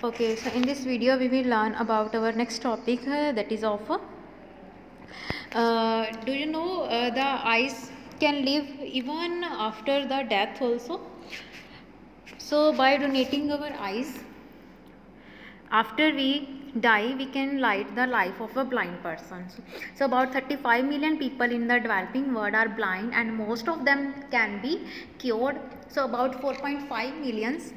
Okay, so in this video we will learn about our next topic, that is of do you know the eyes can live even after the death also. So by donating our eyes after we die, we can light the life of a blind person. So about 35 million people in the developing world are blind, and most of them can be cured. So about 4.5 millions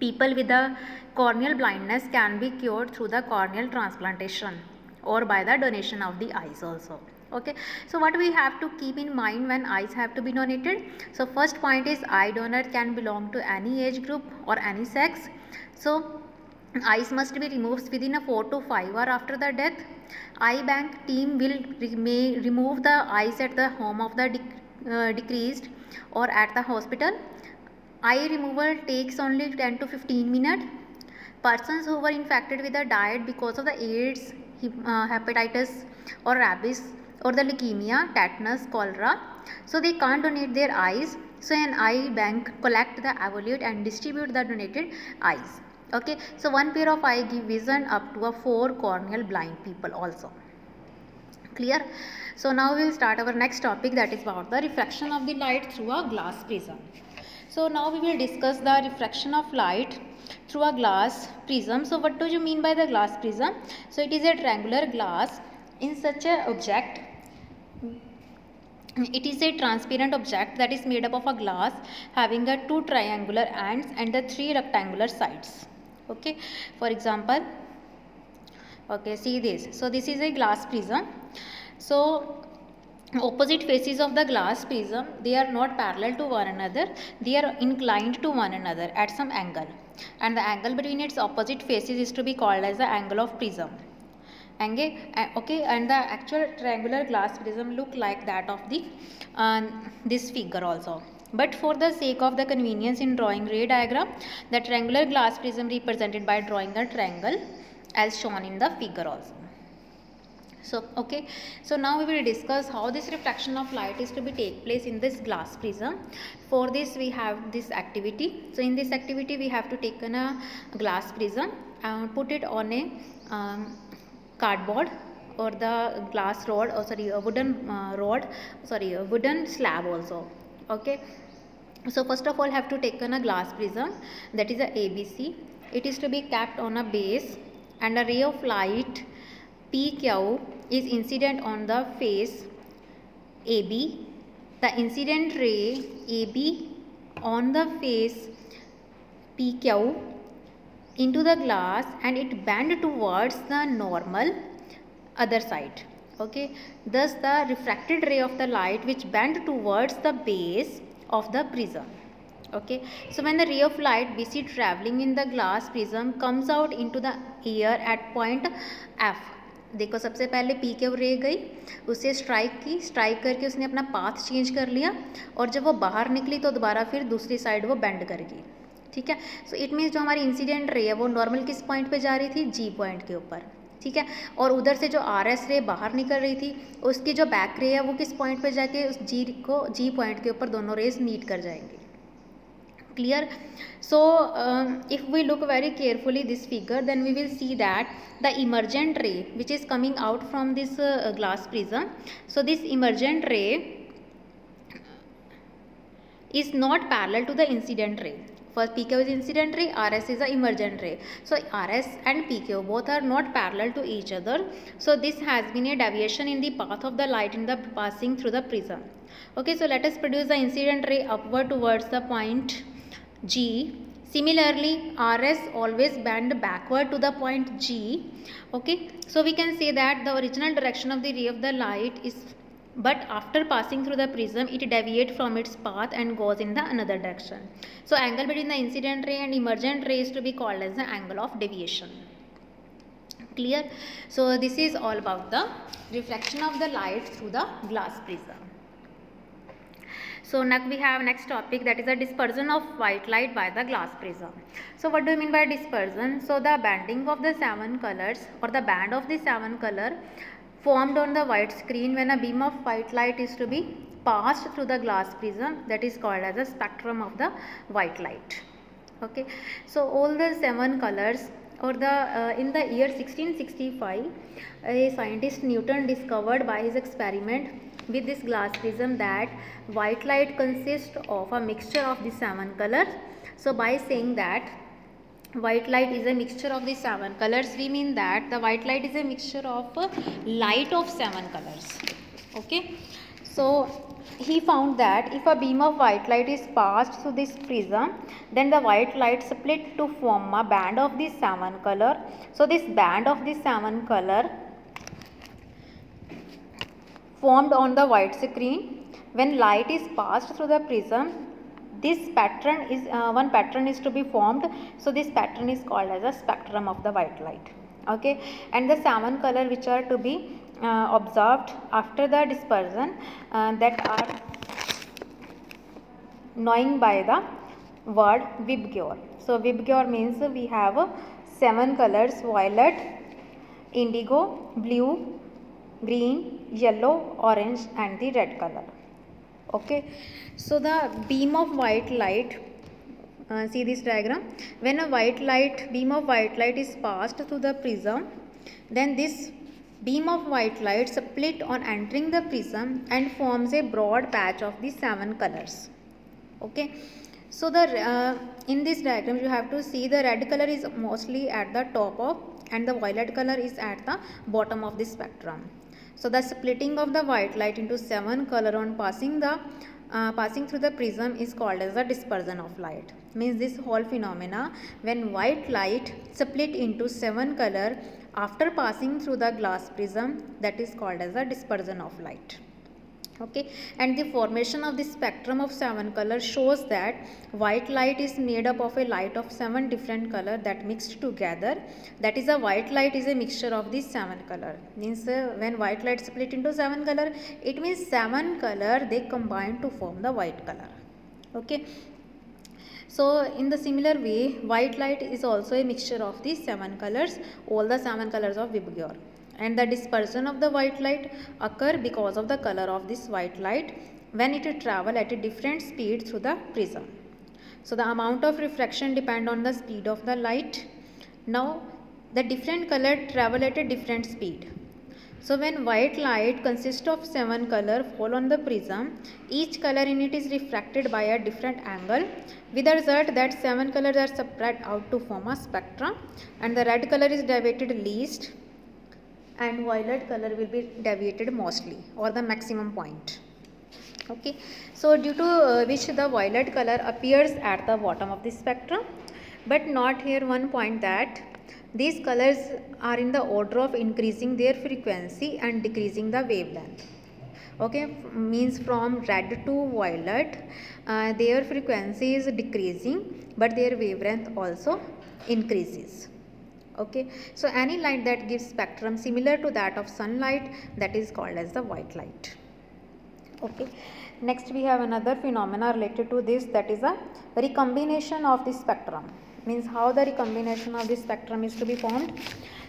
people with the corneal blindness can be cured through the corneal transplantation or by the donation of the eyes also. Okay, so what we have to keep in mind when eyes have to be donated? So first point is eye donor can belong to any age group or any sex. So eyes must be removed within a 4 to 5 hours after the death. Eye bank team will remove the eyes at the home of the deceased or at the hospital. Eye removal takes only 10 to 15 minutes. Persons who were infected with the diet because of the AIDS, hepatitis or rabies or the leukemia, tetanus, cholera, so they can't donate their eyes. So an eye bank collect the evaluate and distribute the donated eyes. Okay, so one pair of eye give vision up to a 4 corneal blind people also. Clear? So now we will start our next topic, that is about the refraction of the light through a glass prism. So now we will discuss the refraction of light through a glass prism. So what do you mean by the glass prism? So it is a triangular glass. In such a object, it is a transparent object that is made up of a glass having the 2 triangular ends and the 3 rectangular sides. Okay, for example, okay, see this. So this is a glass prism. So opposite faces of the glass prism, they are not parallel to one another, they are inclined to one another at some angle, and the angle between its opposite faces is to be called as the angle of prism. Okay, and the actual triangular glass prism look like that of the this figure also. But for the sake of the convenience in drawing ray diagram, the triangular glass prism represented by drawing a triangle as shown in the figure also. So okay, so now we will discuss how this refraction of light is to be take place in this glass prism. For this we have this activity. So in this activity we have to take a glass prism and put it on a cardboard or the glass rod, or sorry, a wooden rod, sorry, a wooden slab also. Okay, so first of all have to take a glass prism, that is a ABC. It is to be kept on a base, and a ray of light PQ is incident on the face AB. The incident ray AB on the face PQ into the glass, and it bend towards the normal other side. Okay, thus the refracted ray of the light which bend towards the base of the prism. Okay, so when the ray of light BC traveling in the glass prism comes out into the air at point F, देखो सबसे पहले P के रे गई, उसे strike की, strike करके उसने अपना पाथ चेंज कर लिया, और जब वो बाहर निकली तो दोबारा फिर दूसरी साइड वो बेंड कर गई. ठीक है, सो इट मीन्स जो हमारी इंसिडेंट रे है वो नॉर्मल किस पॉइंट पे जा रही थी? जी पॉइंट के ऊपर. ठीक है, और उधर से जो आर एस रे बाहर निकल रही थी, उसकी जो बैक रे है वो किस पॉइंट पे जाके उस जी पॉइंट के ऊपर दोनों रेज मीट कर जाएंगी. Clear? So if we look very carefully this figure, then we will see that the emergent ray which is coming out from this glass prism, so this emergent ray is not parallel to the incident ray. First PQ is incident ray, RS is the emergent ray. So RS and PQ both are not parallel to each other. So this has been a deviation in the path of the light in the passing through the prism. Okay, so let us produce the incident ray upward towards the point G. Similarly, RS always bend backward to the point G. Okay, so we can say that the original direction of the ray of the light is, but after passing through the prism it deviates from its path and goes in the another direction. So angle between the incident ray and emergent ray is to be called as the angle of deviation. Clear? So this is all about the refraction of the light through the glass prism. So next we have next topic, that is the dispersion of white light by the glass prism. So what do you mean by dispersion? So the banding of the 7 colors, or the band of the 7 color formed on the white screen when a beam of white light is to be passed through the glass prism, that is called as a spectrum of the white light. Okay, so all the 7 colors, or the in the year 1665, a scientist Newton discovered by his experiment with this glass prism that white light consists of a mixture of the 7 colors. So by saying that white light is a mixture of the 7 colors, we mean that the white light is a mixture of light of 7 colors. Okay, so he found that if a beam of white light is passed through this prism, then the white light split to form a band of the 7 color. So this band of the 7 color formed on the white screen. When light is passed through the prism, this pattern is one pattern is to be formed. So this pattern is called as a spectrum of the white light. Okay, and the 7 color which are to be observed after the dispersion, that are known by the word Vibgyor. So Vibgyor means we have 7 colors: violet, indigo, blue, green, yellow, orange and the red color. Okay, so the beam of white light, see this diagram, when a beam of white light is passed through the prism, then this beam of white light split on entering the prism and forms a broad patch of the 7 colors. Okay, so the in this diagram you have to see the red color is mostly at the top of, and the violet color is at the bottom of the spectrum. So the splitting of the white light into 7 color on passing through the prism is called as the dispersion of light. Means this whole phenomena, when white light split into 7 color after passing through the glass prism, that is called as the dispersion of light. Okay, and the formation of the spectrum of 7 colors shows that white light is made up of a light of 7 different colors that mixed together. That is, a white light is a mixture of these 7 colors. Means when white light split into 7 colors, it means 7 colors they combine to form the white color. Okay, so in the similar way, white light is also a mixture of these 7 colors, all the 7 colors of Vibgyor. And the dispersion of the white light occur because of the color of this white light when it travel at a different speed through the prism. So the amount of refraction depend on the speed of the light. Now the different color travel at a different speed. So when white light consists of 7 color fall on the prism, each color in it is refracted by a different angle, with the result that 7 colors are spread out to form a spectrum, and the red color is deviated least and violet color will be deviated mostly, or the maximum point. Okay, so due to which the violet color appears at the bottom of the spectrum, but not here one point that these colors are in the order of increasing their frequency and decreasing the wavelength. Okay, means from red to violet, their frequency is decreasing but their wavelength also increases. Okay, so any light that gives spectrum similar to that of sunlight, that is called as the white light. Okay, next we have another phenomena related to this, that is a recombination of the spectrum. Means how the recombination of the spectrum is to be formed.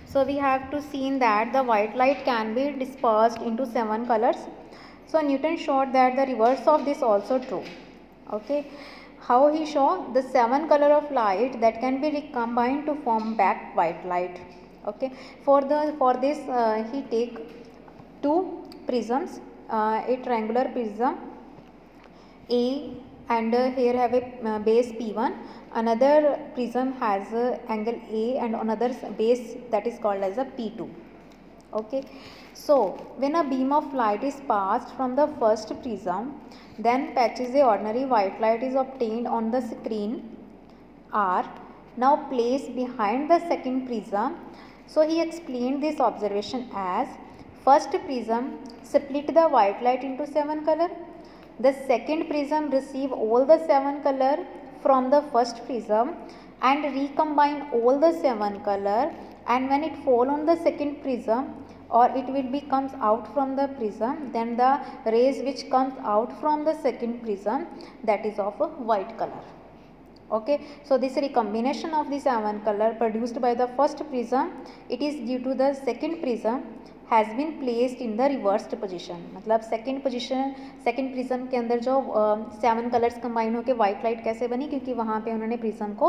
So we have to see that the white light can be dispersed into 7 colors. So Newton showed that the reverse of this also true. Okay, how he showed? The 7 color of light that can be recombined to form back white light. Okay, for this he take 2 prisms, a triangular prism A, and here have a base P1. Another prism has angle A and another base that is called as a P2. Okay, so when a beam of light is passed from the first prism, then patches a ordinary white light is obtained on the screen are now placed behind the second prism. So he explained this observation as: first prism split the white light into 7 color. The second prism receive all the 7 color from the first prism and recombine all the 7 color, and when it fall on the second prism, or it will be comes out from the prism, then the rays which comes out from the second prism, that is of a white color. Okay, so this recombination of the 7 color produced by the first prism, it is due to the second prism has been placed in the reversed position, मतलब second prism के अंदर जो 7 colours combine होकर white light कैसे बनी, क्योंकि वहाँ पे उन्होंने प्रिज्म को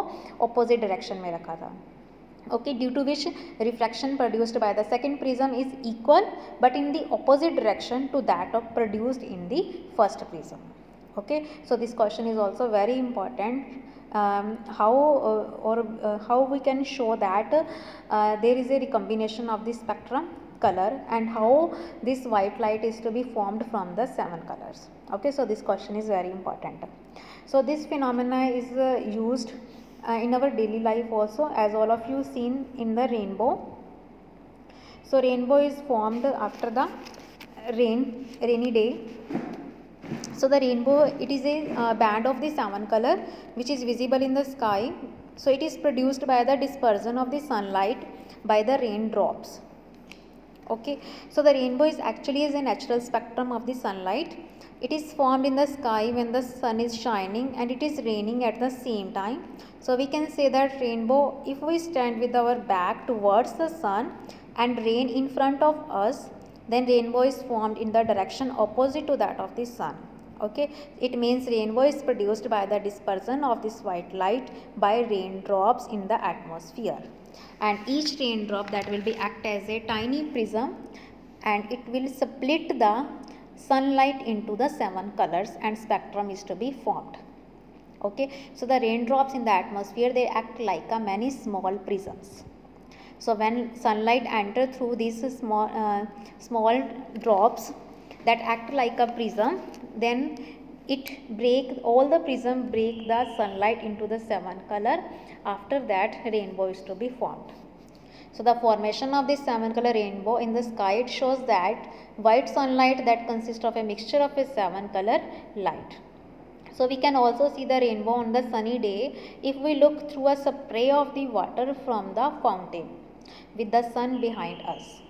ऑपोजिट डायरेक्शन में रखा था. Okay, due to which refraction produced by the second prism is equal but in the opposite direction to that of produced in the first prism. Okay, so this question is also very important. How we can show that there is a recombination of the spectrum color and how this white light is to be formed from the 7 colors. Okay, so this question is very important. So this phenomena is used in our daily life also, as all of you seen in the rainbow. So rainbow is formed after the rainy day. So the rainbow, it is a band of the 7 color which is visible in the sky. So it is produced by the dispersion of the sunlight by the raindrops. Okay, so the rainbow is actually a natural spectrum of the sunlight. It is formed in the sky when the sun is shining and it is raining at the same time. So we can say that rainbow, if we stand with our back towards the sun and rain in front of us, then rainbow is formed in the direction opposite to that of the sun. Okay, it means rainbow is produced by the dispersion of this white light by raindrops in the atmosphere, and each raindrop that will be act as a tiny prism and it will split the sunlight into the 7 colors and spectrum is to be formed. Okay, so the raindrops in the atmosphere, they act like a many small prisms. So when sunlight enter through these small drops that act like a prism, then all the prism break the sunlight into the 7 color. After that, rainbow is to be formed. So the formation of this 7 color rainbow in the sky, it shows that white sunlight that consists of a mixture of a 7 color light. So we can also see the rainbow on the sunny day if we look through a spray of the water from the fountain with the sun behind us.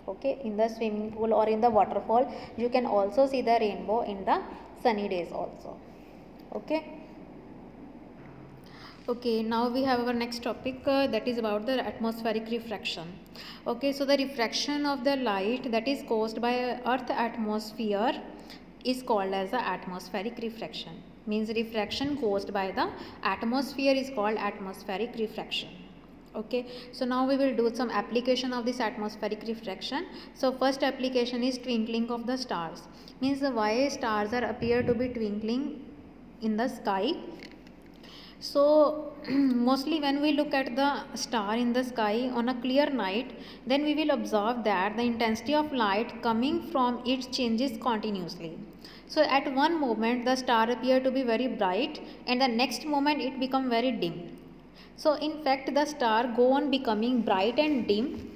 Okay, in the swimming pool or in the waterfall, you can also see the rainbow in the sunny days also. Okay. Okay, now we have our next topic that is about the atmospheric refraction. Okay, so the refraction of the light that is caused by Earth atmosphere is called as the atmospheric refraction. Means refraction caused by the atmosphere is called atmospheric refraction. Okay, so now we will do some application of this atmospheric refraction. So first application is twinkling of the stars. Means why stars are appear to be twinkling in the sky. So mostly when we look at the star in the sky on a clear night, then we will observe that the intensity of light coming from it changes continuously. So at one moment the star appear to be very bright and the next moment it become very dim. So in fact the star go on becoming bright and dim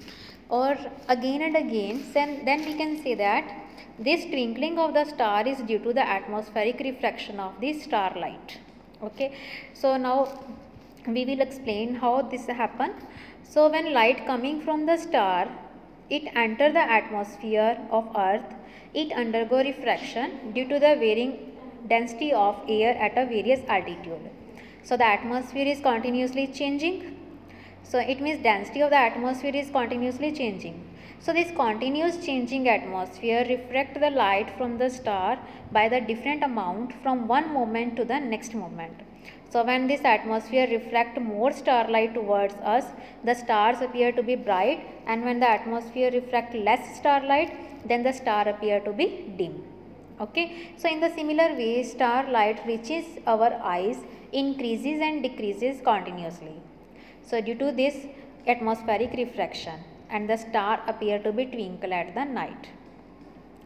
or again and again, then we can say that this twinkling of the star is due to the atmospheric refraction of the starlight. Okay, so now we will explain how this happen. So when light coming from the star, it enter the atmosphere of Earth, it undergo refraction due to the varying density of air at a various altitude. So the atmosphere is continuously changing. So it means density of the atmosphere is continuously changing. So this continuous changing atmosphere refract the light from the star by the different amount from one moment to the next moment. So when this atmosphere refract more starlight towards us, the stars appear to be bright, and when the atmosphere refract less starlight, then the star appear to be dim. Okay, so in the similar way, starlight reaches our eyes, increases and decreases continuously. So due to this atmospheric refraction, and the star appear to be twinkle at the night.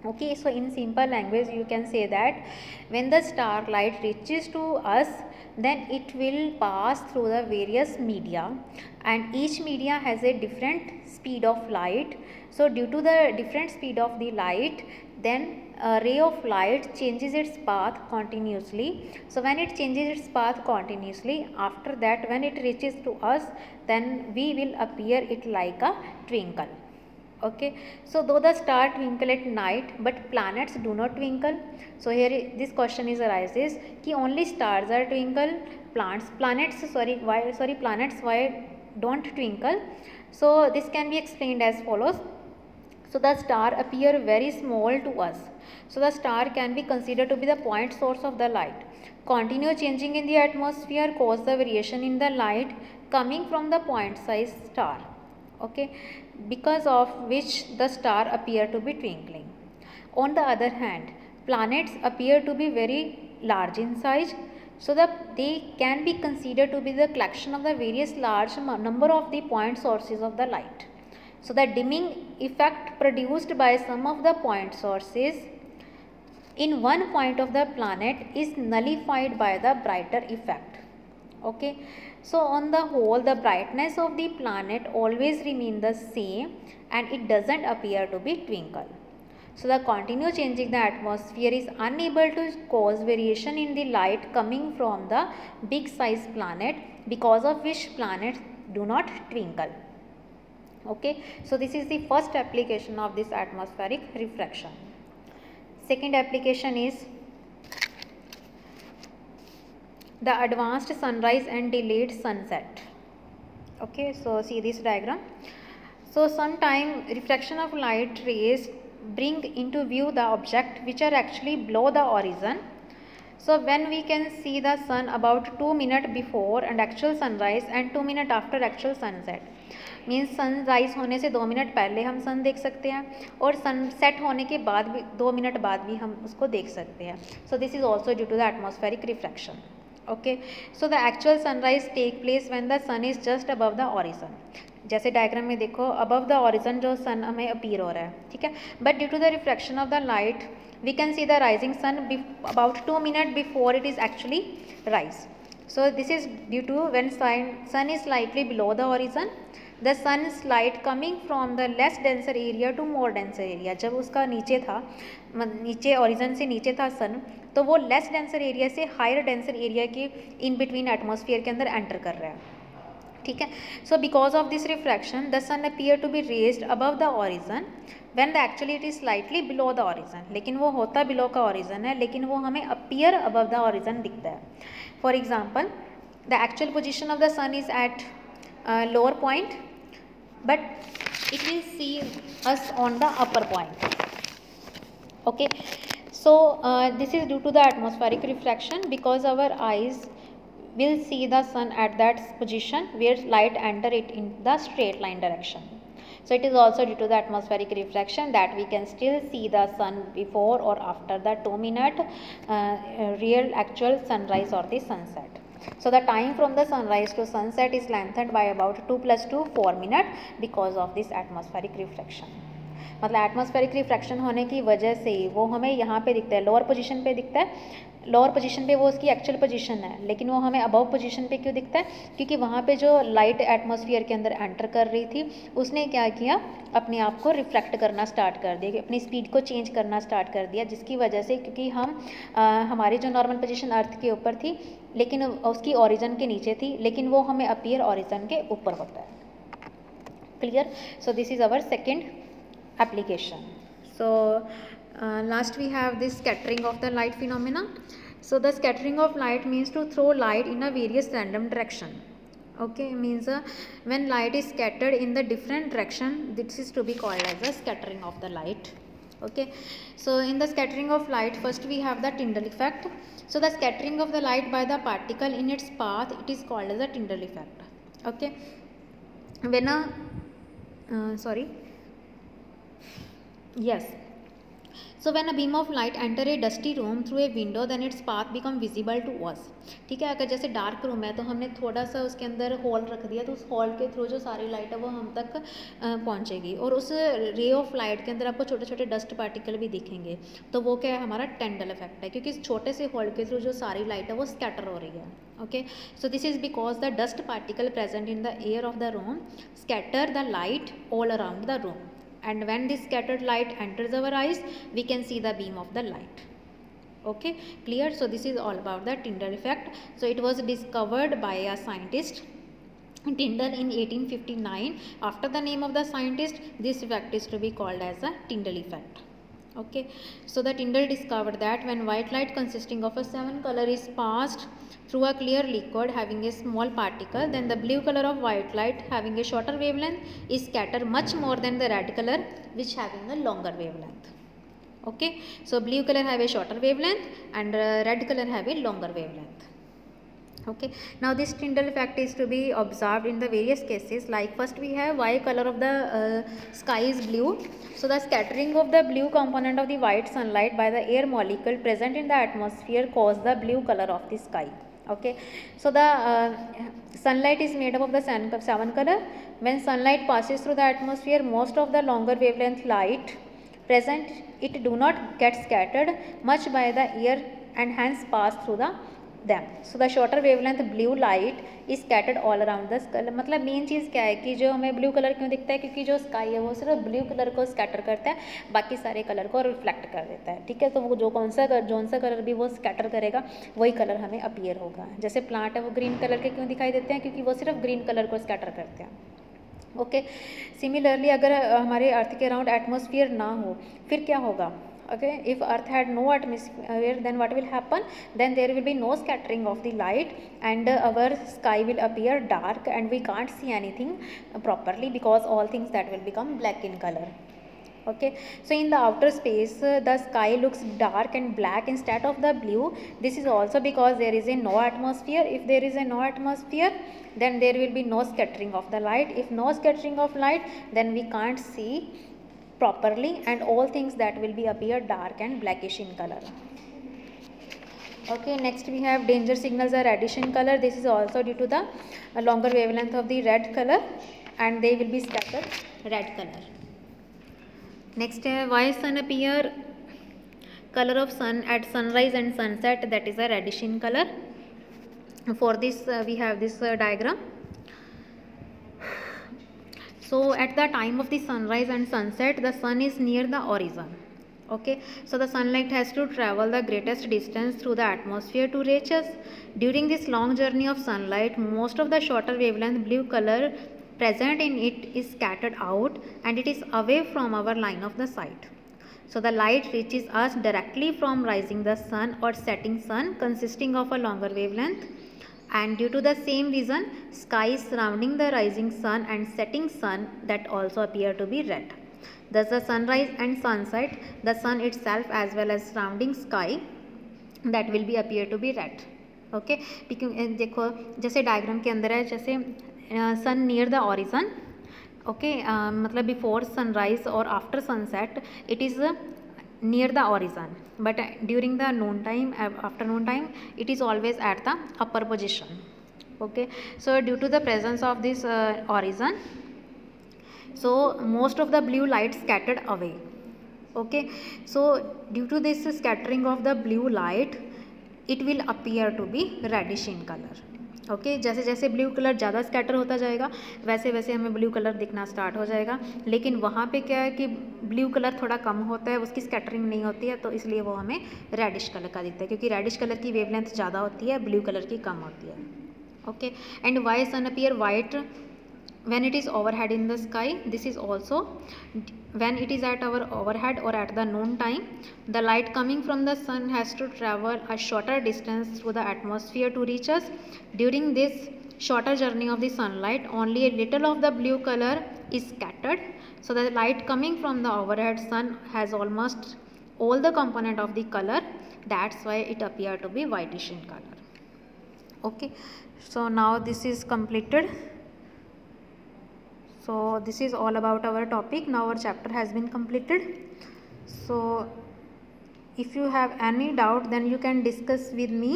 Okay, so in simple language you can say that when the starlight reaches to us, then it will pass through the various media, and each media has a different speed of light. So due to the different speed of the light, then a ray of light changes its path continuously. So when it changes its path continuously, after that when it reaches to us, then we will appear it like a twinkle. Okay, so though the star twinkle at night, but planets do not twinkle. So here this question is arises कि only stars are twinkle, planets why don't twinkle? So this can be explained as follows. So the star appear very small to us. So the star can be considered to be the point source of the light. Continuous changing in the atmosphere cause the variation in the light coming from the point size star. Okay, because of which the star appear to be twinkling. On the other hand, planets appear to be very large in size, so that they can be considered to be the collection of the various large number of the point sources of the light. So the dimming effect produced by some of the point sources in one point of the planet is nullified by the brighter effect. Okay, so on the whole, the brightness of the planet always remain the same and it doesn't appear to be twinkle. So the continuous changing the atmosphere is unable to cause variation in the light coming from the big size planet, because of which planets do not twinkle. Okay, so this is the first application of this atmospheric refraction. Second application is the advanced sunrise and delayed sunset. Okay, so see this diagram. So sometime refraction of light rays bring into view the object which are actually below the horizon. So when we can see the sun about 2 minutes before and actual sunrise and 2 minutes after actual sunset, means sunrise होने से 2 minute पहले हम सन देख सकते हैं और sunset होने के बाद भी 2 मिनट बाद भी हम उसको देख सकते हैं. So this is also due to the atmospheric refraction. Okay, so the actual sunrise take place when the sun is just above the horizon. जैसे डायग्राम में देखो, अबव द हॉरिजन जो सन हमें अपीयर हो रहा है, ठीक है, but due to the refraction of the light we can see the rising sun about 2 minute before it is actually rise. So this is due to when sun is slightly below the horizon, the sun's light coming from the less denser area to more denser area. जब उसका नीचे था, नीचे origin से नीचे था सन, तो वो लेस डेंसर एरिया से हायर डेंसर एरिया के इन बिटवीन एटमॉस्फेयर के अंदर एंटर कर रहा है. ठीक है, so because of this refraction the sun appear to be raised above the horizon when the actually it is slightly below the horizon. लेकिन वो होता बिलो का ऑरिजन है, लेकिन वो हमें अपीयर अबव द ऑरिजन दिखता है. For example, the actual position of the sun is at lower point, but it will see us on the upper point. Okay, so this is due to the atmospheric refraction, because our eyes will see the sun at that position where light enter it in the straight line direction. So it is also due to the atmospheric refraction that we can still see the sun before or after the 2 minute real actual sunrise or the sunset. So the time from the sunrise to sunset is lengthened by about 2 + 2 4 minutes because of this atmospheric refraction. मतलब atmospheric refraction होने की वजह से वो हमें यहाँ पे दिखता है, लोअर पोजीशन पे दिखता है. लोअर पोजीशन पे वो उसकी एक्चुअल पोजीशन है, लेकिन वो हमें अबव पोजीशन पे क्यों दिखता है? क्योंकि वहाँ पे जो लाइट एटमॉस्फेयर के अंदर एंटर कर रही थी उसने क्या किया, अपने आप को रिफ्रैक्ट करना स्टार्ट कर दिया, अपनी स्पीड को चेंज करना स्टार्ट कर दिया, जिसकी वजह से, क्योंकि हम हमारी जो नॉर्मल पोजीशन अर्थ के ऊपर थी लेकिन उसकी ऑरिजन के नीचे थी, लेकिन वो हमें अपीयर ऑरिजन के ऊपर होता है. Clear? So this is our second application. So last we have this scattering of the light phenomena. So the scattering of light means to throw light in a various random direction. Okay, means when light is scattered in the different direction, this is to be called as the scattering of the light. Okay, so in the scattering of light, first we have the Tyndall effect. So the scattering of the light by the particle in its path, it is called as the Tyndall effect. Okay, when so when a beam of light enter a dusty room through a window, then its path become visible to us. ठीक है, अगर जैसे dark room है तो हमने थोड़ा सा उसके अंदर होल रख दिया, तो उस होल के थ्रू जो सारी लाइट है वो हम तक पहुंचेगी, और उस रे ऑफ लाइट के अंदर आपको छोटे छोटे डस्ट पार्टिकल भी दिखेंगे. तो वो क्या है, हमारा टिंडल इफेक्ट है, क्योंकि इस छोटे से होल के थ्रू जो सारी लाइट है वो स्कैटर हो रही है. Okay, so this is because the dust particle present in the air of the room scatter the light all around the room. And when this scattered light enters our eyes, we can see the beam of the light. Okay, clear? So this is all about the Tyndall effect. So it was discovered by a scientist Tyndall in 1859. After the name of the scientist, this effect is to be called as a Tyndall effect. Okay, so the Tyndall discovered that when white light consisting of a 7 color is passed through a clear liquid having a small particle, then the blue color of white light having a shorter wavelength is scattered much more than the red color which having a longer wavelength. Okay, so blue color have a shorter wavelength and red color have a longer wavelength. Okay, now this Tyndall effect is to be observed in the various cases. Like first we have why color of the sky is blue. So the scattering of the blue component of the white sunlight by the air molecule present in the atmosphere cause the blue color of the sky. Okay, so the sunlight is made up of the seven color. When sunlight passes through the atmosphere, most of the longer wavelength light present it do not get scattered much by the air and hence pass through the them. So the shorter wavelength blue light is scattered all around the sky. मतलब main चीज़ क्या है कि जो हमें blue colour क्यों दिखता है, क्योंकि जो स्काई है वो सिर्फ ब्लू कलर को स्कैटर करता है, बाकी सारे कलर को रिफ्लेक्ट कर देता है. ठीक है, तो वो जो कौन सा कलर भी वो स्कैटर करेगा वही कलर हमें अपीयर होगा. जैसे प्लांट है वो ग्रीन कलर के क्यों दिखाई देते हैं, क्योंकि वो सिर्फ ग्रीन कलर को स्कैटर करते हैं. ओके, सिमिलरली अगर हमारे अर्थ के अराउंड एटमॉस्फेयर ना हो फिर क्या होगा. Okay, if earth had no atmosphere, then what will happen, then there will be no scattering of the light and our sky will appear dark and we can't see anything properly because all things that will become black in color. Okay, so in the outer space the sky looks dark and black instead of the blue. This is also because there is a no atmosphere. If there is a no atmosphere, then there will be no scattering of the light. If no scattering of light, then we can't see properly and all things that will be appear dark and blackish in color. Okay, next we have danger signals are reddish in color. This is also due to the longer wavelength of the red color and they will be scattered red color. Next why sun appear color of sun at sunrise and sunset, that is a reddish in color. For this we have this diagram. So at the time of the sunrise and sunset the sun is near the horizon. Okay, so the sunlight has to travel the greatest distance through the atmosphere to reach us. During this long journey of sunlight, most of the shorter wavelength blue color present in it is scattered out and it is away from our line of the sight. So the light reaches us directly from rising the sun or setting sun consisting of a longer wavelength, and due to the same reason skies surrounding the rising sun and setting sun that also appear to be red. Thus the sunrise and sunset, the sun itself as well as surrounding sky that will be appear to be red. Okay, देखो जैसे diagram के अंदर है, जैसे सन near the origin. Okay, मतलब before sunrise और after sunset it is near the horizon, but during the noon time, afternoon time, it is always at the upper position. Okay, so due to the presence of this horizon, so most of the blue light scattered away. Okay, so due to this scattering of the blue light, it will appear to be reddish in color. Okay, जैसे जैसे blue colour ज़्यादा scatter होता जाएगा वैसे वैसे हमें blue colour दिखना start हो जाएगा. लेकिन वहाँ पे क्या है कि ब्लू कलर थोड़ा कम होता है, उसकी स्कैटरिंग नहीं होती है, तो इसलिए वो हमें रेडिश कलर का दिखता है, क्योंकि रेडिश कलर की वेवलेंथ ज़्यादा होती है, ब्लू कलर की कम होती है. Okay, and why sun appear white when it is overhead in the sky. This is also when it is at our overhead or at the noon time, the light coming from the sun has to travel a shorter distance through the atmosphere to reach us. During this shorter journey of the sunlight, only a little of the blue color is scattered, so the light coming from the overhead sun has almost all the component of the color. That's why it appear to be whitish in color. Okay, so now this is completed. So this is all about our topic. Now our chapter has been completed. So if you have any doubt, then you can discuss with me.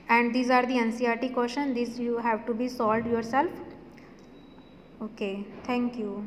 And these are the NCERT questions. These you have to be solved yourself. Okay, thank you.